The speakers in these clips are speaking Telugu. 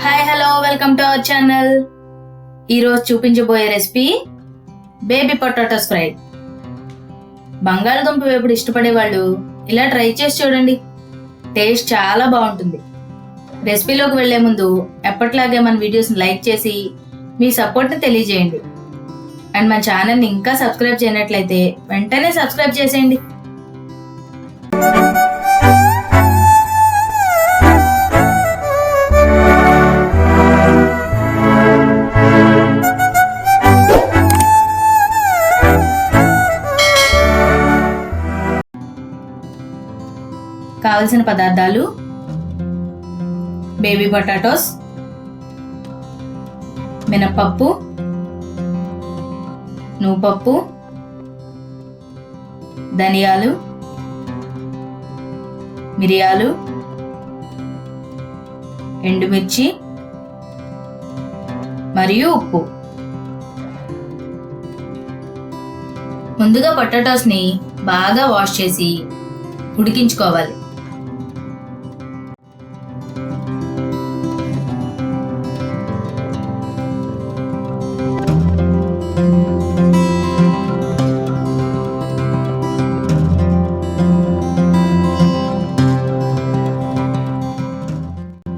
Hi hello welcome to our channel. ఈరోజు చూపించబోయే రెసిపీ బేబీ పొటాటోస్ ఫ్రై. బంగాళదుంప వేపుడు ఇష్టపడే వాళ్ళు ఇలా ట్రై చేసి చూడండి, టేస్ట్ చాలా బాగుంటుంది. రెసిపీలోకి వెళ్లే ముందు ఎప్పటిలాగే మన వీడియోస్ని లైక్ చేసి మీ సపోర్ట్ని తెలియజేయండి. అండ్ మన ఛానల్ని ఇంకా సబ్స్క్రైబ్ చేయనట్లయితే వెంటనే సబ్స్క్రైబ్ చేసేయండి. కావలసిన పదార్థాలు: బేబీ పొటాటోస్, మినపప్పు, నువ్వుపప్పు, ధనియాలు, మిరియాలు, ఎండుమిర్చి మరియు ఉప్పు. ముందుగా పొటాటోస్ని బాగా వాష్ చేసి ఉడికించుకోవాలి.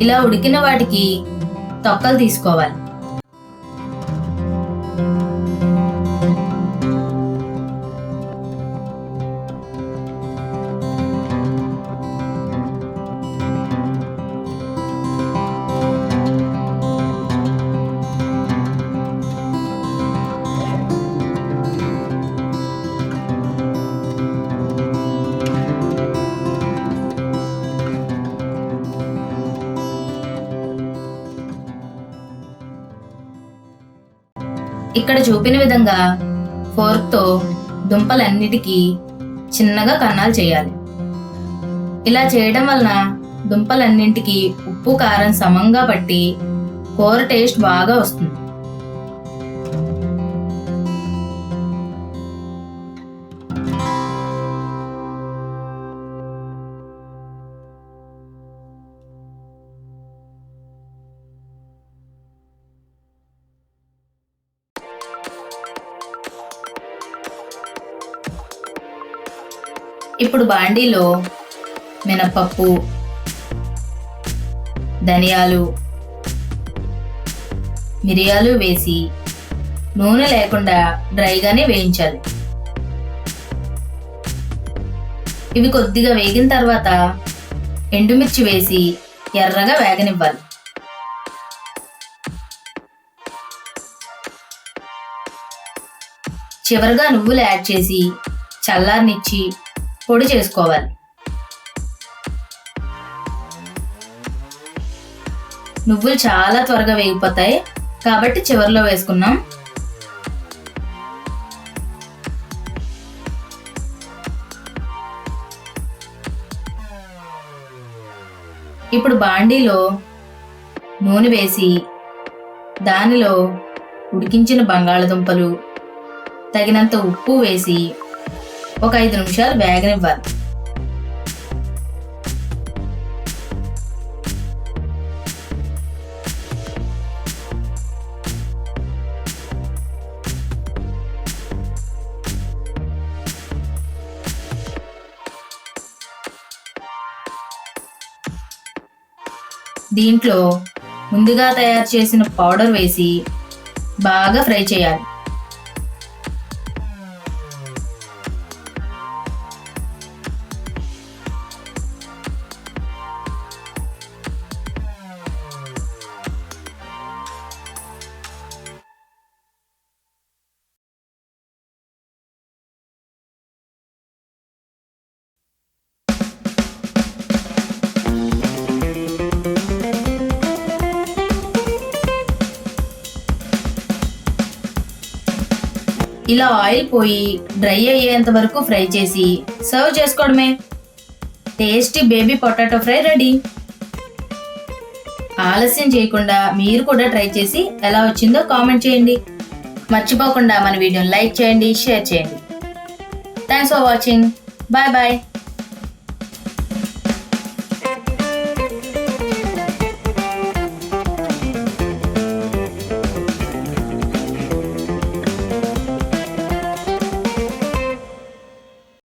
ఇలా ఉడికిన వాటికి తొక్కలు తీసుకోవాలి. ఇక్కడ చూపిన విధంగా ఫోర్క్తో దుంపలన్నిటికీ చిన్నగా కన్నాలు చేయాలి. ఇలా చేయడం వలన దుంపలన్నింటికి ఉప్పు కారం సమంగా పట్టి కూర టేస్ట్ బాగా వస్తుంది. ఇప్పుడు బాండీలో మినపప్పు, ధనియాలు, మిరియాలు వేసి నూనె లేకుండా డ్రైగానే వేయించాలి. ఇవి కొద్దిగా వేగిన తర్వాత ఎండుమిర్చి వేసి ఎర్రగా వేగనివ్వాలి. చివరగా నువ్వులు యాడ్ చేసి చల్లారనిచ్చి పొడి చేసుకోవాలి. నువ్వులు చాలా త్వరగా వేగిపోతాయి కాబట్టి చివరిలో వేసుకున్నాం. ఇప్పుడు బాండీలో నూనె వేసి దానిలో ఉడికించిన బంగాళదుంపలు, తగినంత ఉప్పు వేసి ఒక 5 నిమిషాలు వేగనివ్వాలి. దీంట్లో ముందుగా తయారు చేసిన పౌడర్ వేసి బాగా ఫ్రై చేయాలి. ఇలా ఆయిల్ పోయి డ్రై అయ్యేంత వరకు ఫ్రై చేసి సర్వ్ చేసుకోవడమే. Tasty baby potato fry ready. ఆలస్యం చేయకుండా మీరు కూడా ట్రై చేసి ఎలా వచ్చిందో కామెంట్ చేయండి. మర్చిపోకుండా మన వీడియోని లైక్ చేయండి, షేర్ చేయండి. Thanks for watching. Bye bye.